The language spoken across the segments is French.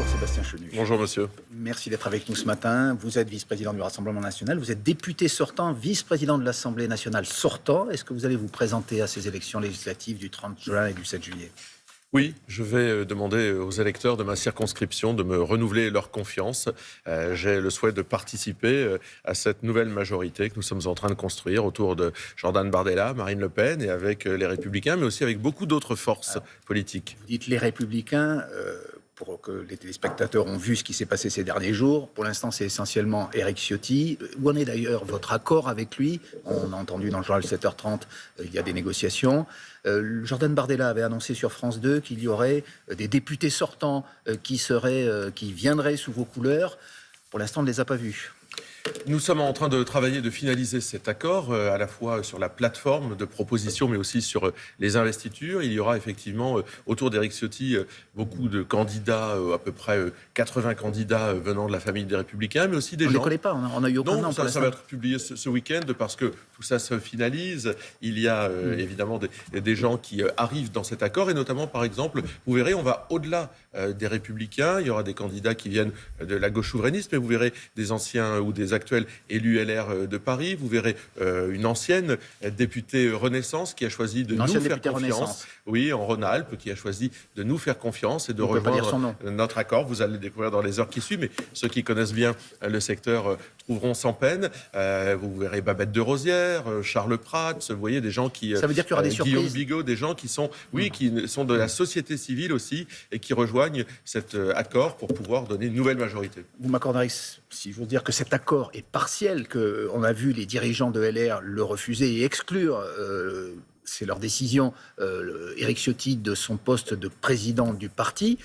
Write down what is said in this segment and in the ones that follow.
Bonjour Sébastien Chenu. Bonjour monsieur. Merci d'être avec nous ce matin. Vous êtes vice-président du Rassemblement national, vous êtes député sortant, vice-président de l'Assemblée nationale sortant. Est-ce que vous allez vous présenter à ces élections législatives du 30 juin et du 7 juillet ? Oui, je vais demander aux électeurs de ma circonscription de me renouveler leur confiance. J'ai le souhait de participer à cette nouvelle majorité que nous sommes en train de construire autour de Jordan Bardella, Marine Le Pen et avec les Républicains, mais aussi avec beaucoup d'autres forces politiques. Vous dites les Républicains, pour que les téléspectateurs ont vu ce qui s'est passé ces derniers jours. Pour l'instant, c'est essentiellement Éric Ciotti. Où en est d'ailleurs votre accord avec lui ? On a entendu dans le journal 7h30, il y a des négociations. Jordan Bardella avait annoncé sur France 2 qu'il y aurait des députés sortants qui viendraient sous vos couleurs. Pour l'instant, on ne les a pas vus. Nous sommes en train de travailler, de finaliser cet accord, à la fois sur la plateforme de proposition, mais aussi sur les investitures. Il y aura effectivement, autour d'Éric Ciotti, beaucoup de candidats, à peu près 80 candidats venant de la famille des Républicains, mais aussi des gens... On ne les connaît pas, on n'a eu aucun nom pour ça va être publié ce week-end, parce que tout ça se finalise. Il y a évidemment des gens qui arrivent dans cet accord, et notamment, par exemple, vous verrez, on va au-delà des Républicains. Il y aura des candidats qui viennent de la gauche souverainiste, mais vous verrez des anciens ou des actuels élus LR de Paris. Vous verrez une ancienne députée Renaissance qui a choisi de nous faire confiance. Oui, en Rhône-Alpes, qui a choisi de nous faire confiance et de rejoindre notre accord. Vous allez le découvrir dans les heures qui suivent, mais ceux qui connaissent bien le secteur trouveront sans peine. Vous verrez Babette de Rosière, Charles Prats, vous voyez des gens qui... Ça veut dire qu'il y aura des surprises. Guillaume Bigot, des gens qui sont, qui sont de la société civile aussi et qui rejoignent cet accord pour pouvoir donner une nouvelle majorité. Vous m'accorderez, si je veux dire que cet accord est partiel, qu'on a vu les dirigeants de LR le refuser et exclure, c'est leur décision, Éric Ciotti de son poste de président du parti.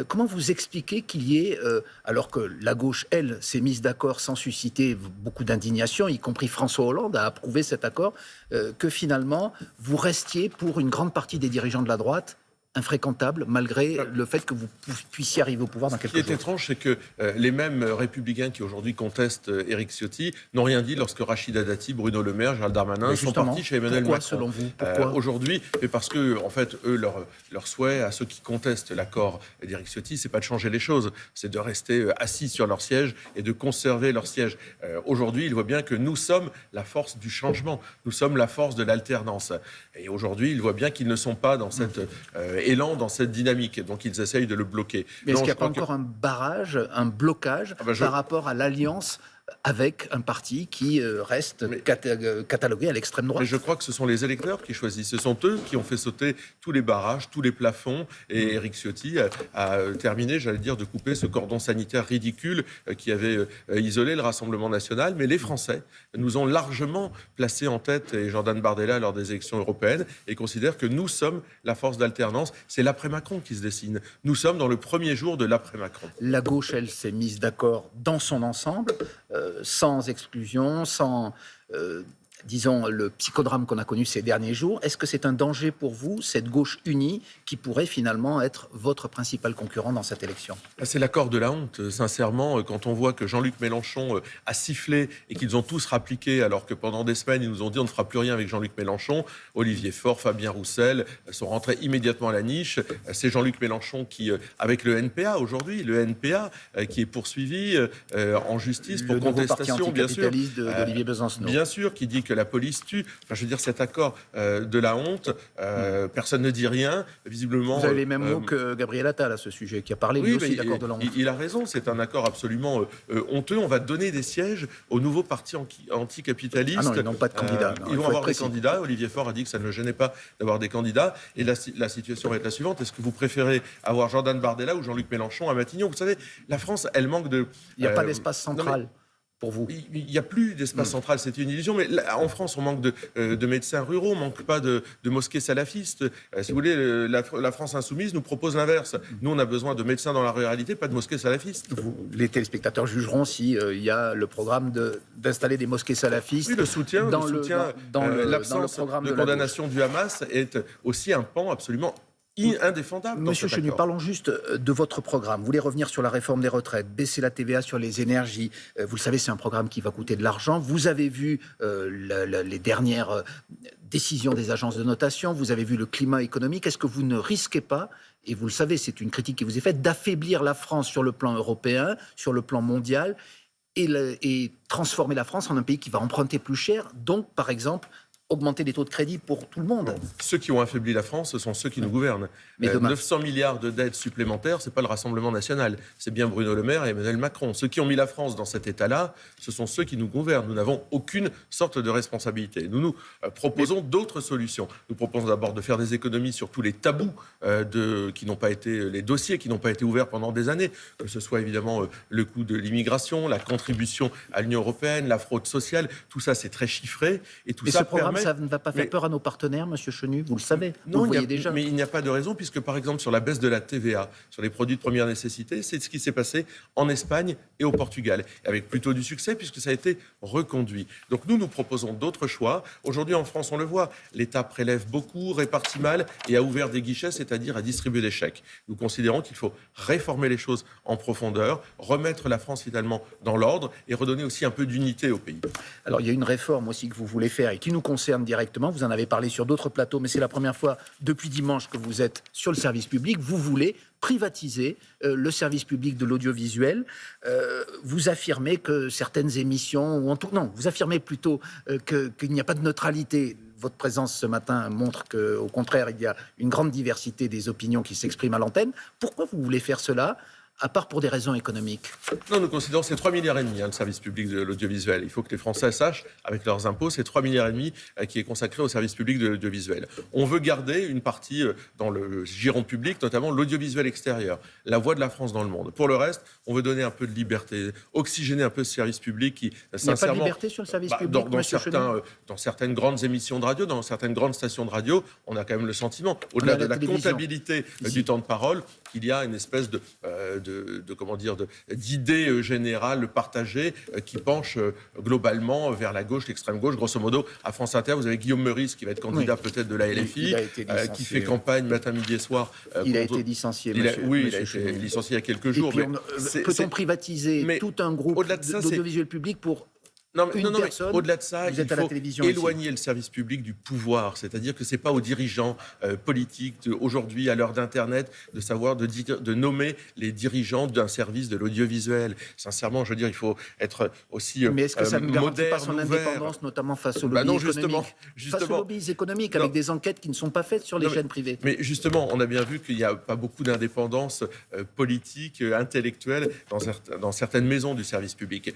Comment vous expliquez qu'il y ait, alors que la gauche, elle, s'est mise d'accord sans susciter beaucoup d'indignation, y compris François Hollande a approuvé cet accord, que finalement vous restiez pour une grande partie des dirigeants de la droite infréquentable, malgré le fait que vous puissiez arriver au pouvoir dans quelques jours. Ce qui est étrange, c'est que les mêmes républicains qui aujourd'hui contestent Éric Ciotti n'ont rien dit lorsque Rachida Dati, Bruno Le Maire, Gérald Darmanin sont partis chez Emmanuel Macron. Selon vous, pourquoi aujourd'hui, mais parce que, en fait, eux, leur souhait à ceux qui contestent l'accord d'Éric Ciotti, c'est pas de changer les choses, c'est de rester assis sur leur siège et de conserver leur siège. Aujourd'hui, ils voient bien que nous sommes la force du changement, nous sommes la force de l'alternance. Et aujourd'hui, ils voient bien qu'ils ne sont pas dans cette élan, dans cette dynamique. Donc, ils essayent de le bloquer. Mais est-ce qu'il n'y a pas encore un barrage, un blocage par rapport à l'alliance avec un parti qui reste catalogué à l'extrême droite? Mais je crois que ce sont les électeurs qui choisissent. Ce sont eux qui ont fait sauter tous les barrages, tous les plafonds. Et Éric Ciotti a terminé, j'allais dire, de couper ce cordon sanitaire ridicule qui avait isolé le Rassemblement national. Mais les Français nous ont largement placés en tête, et Jordan Bardella, lors des élections européennes, et considèrent que nous sommes la force d'alternance. C'est l'après-Macron qui se dessine. Nous sommes dans le premier jour de l'après-Macron. La gauche, elle, s'est mise d'accord dans son ensemble, sans exclusion, sans, disons, le psychodrame qu'on a connu ces derniers jours. Est-ce que c'est un danger pour vous, cette gauche unie, qui pourrait finalement être votre principal concurrent dans cette élection? C'est l'accord de la honte, sincèrement, quand on voit que Jean-Luc Mélenchon a sifflé et qu'ils ont tous rappliqué, alors que pendant des semaines, ils nous ont dit on ne fera plus rien avec Jean-Luc Mélenchon. Olivier Faure, Fabien Roussel sont rentrés immédiatement à la niche. C'est Jean-Luc Mélenchon qui, avec le NPA aujourd'hui, le NPA qui est poursuivi en justice pour contestation, bien sûr. d'Olivier Besancenot. Bien sûr, qui dit que la police tue. Enfin, je veux dire, cet accord de la honte, personne ne dit rien. Visiblement, vous avez les mêmes mots que Gabriel Attal à ce sujet, qui a parlé lui aussi d'accord de la honte. Il a raison, c'est un accord absolument honteux. On va donner des sièges aux nouveaux partis anticapitalistes. Ah non, ils n'ont pas de candidats. Ils vont avoir des candidats. Olivier Faure a dit que ça ne le gênait pas d'avoir des candidats. Et la situation va être la suivante. Est-ce que vous préférez avoir Jordan Bardella ou Jean-Luc Mélenchon à Matignon? Vous savez, la France, elle manque de... Il n'y a pas d'espace central. Pour vous. Il n'y a plus d'espace central, c'est une illusion. Mais là, en France, on manque de médecins ruraux, on ne manque pas de mosquées salafistes. Si vous voulez, la France insoumise nous propose l'inverse. Nous, on a besoin de médecins dans la ruralité, pas de mosquées salafistes. Les téléspectateurs jugeront si il y a le programme d'installer des mosquées salafistes. Oui, le soutien, l'absence de condamnation du Hamas est aussi un pan absolument indéfendable. Monsieur Chenu, parlons juste de votre programme. Vous voulez revenir sur la réforme des retraites, baisser la TVA sur les énergies. Vous le savez, c'est un programme qui va coûter de l'argent. Vous avez vu les dernières décision des agences de notation, vous avez vu le climat économique. Est-ce que vous ne risquez pas, et vous le savez, c'est une critique qui vous est faite, d'affaiblir la France sur le plan européen, sur le plan mondial, et transformer la France en un pays qui va emprunter plus cher, donc, par exemple, augmenter les taux de crédit pour tout le monde. Ceux qui ont affaibli la France, ce sont ceux qui nous gouvernent. Mais 900 milliards de dettes supplémentaires, c'est pas le Rassemblement national, c'est bien Bruno Le Maire et Emmanuel Macron. Ceux qui ont mis la France dans cet état-là, ce sont ceux qui nous gouvernent. Nous n'avons aucune sorte de responsabilité. Nous proposons d'autres solutions. Nous proposons d'abord de faire des économies sur tous les tabous qui n'ont pas été, les dossiers qui n'ont pas été ouverts pendant des années, que ce soit évidemment le coût de l'immigration, la contribution à l'Union européenne, la fraude sociale, tout ça c'est très chiffré et tout ça permet... Ça ne va pas faire peur à nos partenaires, Monsieur Chenu, vous le savez, non, vous le voyez déjà. Mais il n'y a pas de raison, puisque par exemple sur la baisse de la TVA, sur les produits de première nécessité, c'est ce qui s'est passé en Espagne et au Portugal, avec plutôt du succès, puisque ça a été reconduit. Donc nous proposons d'autres choix. Aujourd'hui en France, on le voit, l'État prélève beaucoup, répartit mal et a ouvert des guichets, c'est-à-dire à distribuer des chèques. Nous considérons qu'il faut réformer les choses en profondeur, remettre la France finalement dans l'ordre et redonner aussi un peu d'unité au pays. Alors il y a une réforme aussi que vous voulez faire et qui nous concerne directement, vous en avez parlé sur d'autres plateaux, mais c'est la première fois depuis dimanche que vous êtes sur le service public. Vous voulez privatiser le service public de l'audiovisuel. Vous affirmez que certaines émissions, ou en tout non, vous affirmez plutôt qu'il n'y a pas de neutralité. Votre présence ce matin montre qu'au contraire, il y a une grande diversité des opinions qui s'expriment à l'antenne. Pourquoi vous voulez faire cela ? À part pour des raisons économiques? Non, nous considérons que c'est 3,5 milliards le service public de l'audiovisuel. Il faut que les Français sachent, avec leurs impôts, c'est 3,5 milliards qui est consacré au service public de l'audiovisuel. On veut garder une partie dans le giron public, notamment l'audiovisuel extérieur, la voix de la France dans le monde. Pour le reste, on veut donner un peu de liberté, oxygéner un peu ce service public qui, sincèrement... Il n'y a pas de liberté sur le service public, dans certaines grandes émissions de radio, dans certaines grandes stations de radio, on a quand même le sentiment, au-delà de la comptabilité du temps de parole, qu'il y a une espèce d'idées générales partagées qui penchent globalement vers la gauche, l'extrême gauche. Grosso modo, à France Inter, vous avez Guillaume Meurice qui va être candidat peut-être de la LFI, qui fait campagne matin, midi et soir. Il a été licencié, il a été licencié il y a quelques jours. Peut-on privatiser tout un groupe d'audiovisuel public pour... Non, mais au-delà de ça, il faut éloigner le service public du pouvoir. C'est-à-dire que ce n'est pas aux dirigeants politiques aujourd'hui, à l'heure d'Internet, de savoir, de nommer les dirigeants d'un service de l'audiovisuel. Sincèrement, je veux dire, il faut être aussi mais est-ce que ça ne garantit pas son indépendance, notamment face aux lobbies économiques, face aux lobbies économiques, avec des enquêtes qui ne sont pas faites sur les chaînes privées? Mais justement, on a bien vu qu'il n'y a pas beaucoup d'indépendance politique, intellectuelle dans certaines maisons du service public.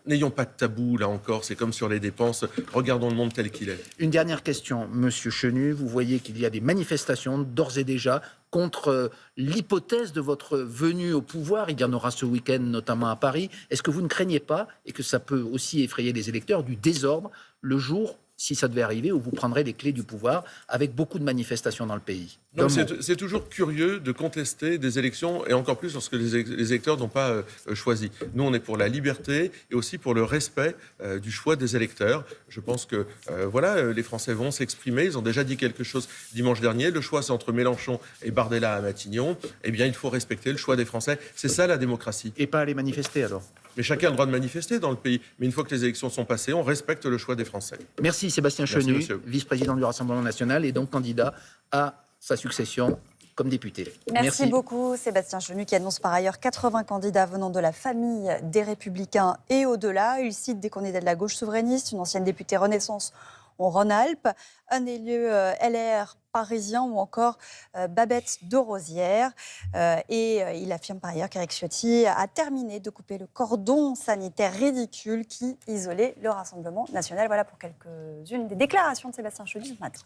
N'ayons pas de tabou. Là encore, c'est comme sur les dépenses. Regardons le monde tel qu'il est. Une dernière question, Monsieur Chenu. Vous voyez qu'il y a des manifestations d'ores et déjà contre l'hypothèse de votre venue au pouvoir. Il y en aura ce week-end, notamment à Paris. Est-ce que vous ne craignez pas, et que ça peut aussi effrayer les électeurs, du désordre le jour, si ça devait arriver, où vous prendrez les clés du pouvoir avec beaucoup de manifestations dans le pays? Non, c'est toujours curieux de contester des élections, et encore plus lorsque les électeurs n'ont pas choisi. Nous, on est pour la liberté et aussi pour le respect du choix des électeurs. Je pense que les Français vont s'exprimer. Ils ont déjà dit quelque chose dimanche dernier. Le choix, c'est entre Mélenchon et Bardella à Matignon. Eh bien, il faut respecter le choix des Français. C'est ça, la démocratie. Et pas aller manifester, alors? Mais chacun a le droit de manifester dans le pays. Mais une fois que les élections sont passées, on respecte le choix des Français. Merci Sébastien Chenu, vice-président du Rassemblement national et donc candidat à sa succession comme député. Merci beaucoup Sébastien Chenu, qui annonce par ailleurs 80 candidats venant de la famille des Républicains et au-delà. Il cite des candidats de la gauche souverainiste, une ancienne députée Renaissance en Rhône-Alpes, un élu LR parisien ou encore Babette de Rosière. Et il affirme par ailleurs qu'Éric Ciotti a terminé de couper le cordon sanitaire ridicule qui isolait le Rassemblement national. Voilà pour quelques-unes des déclarations de Sébastien Chenu ce matin.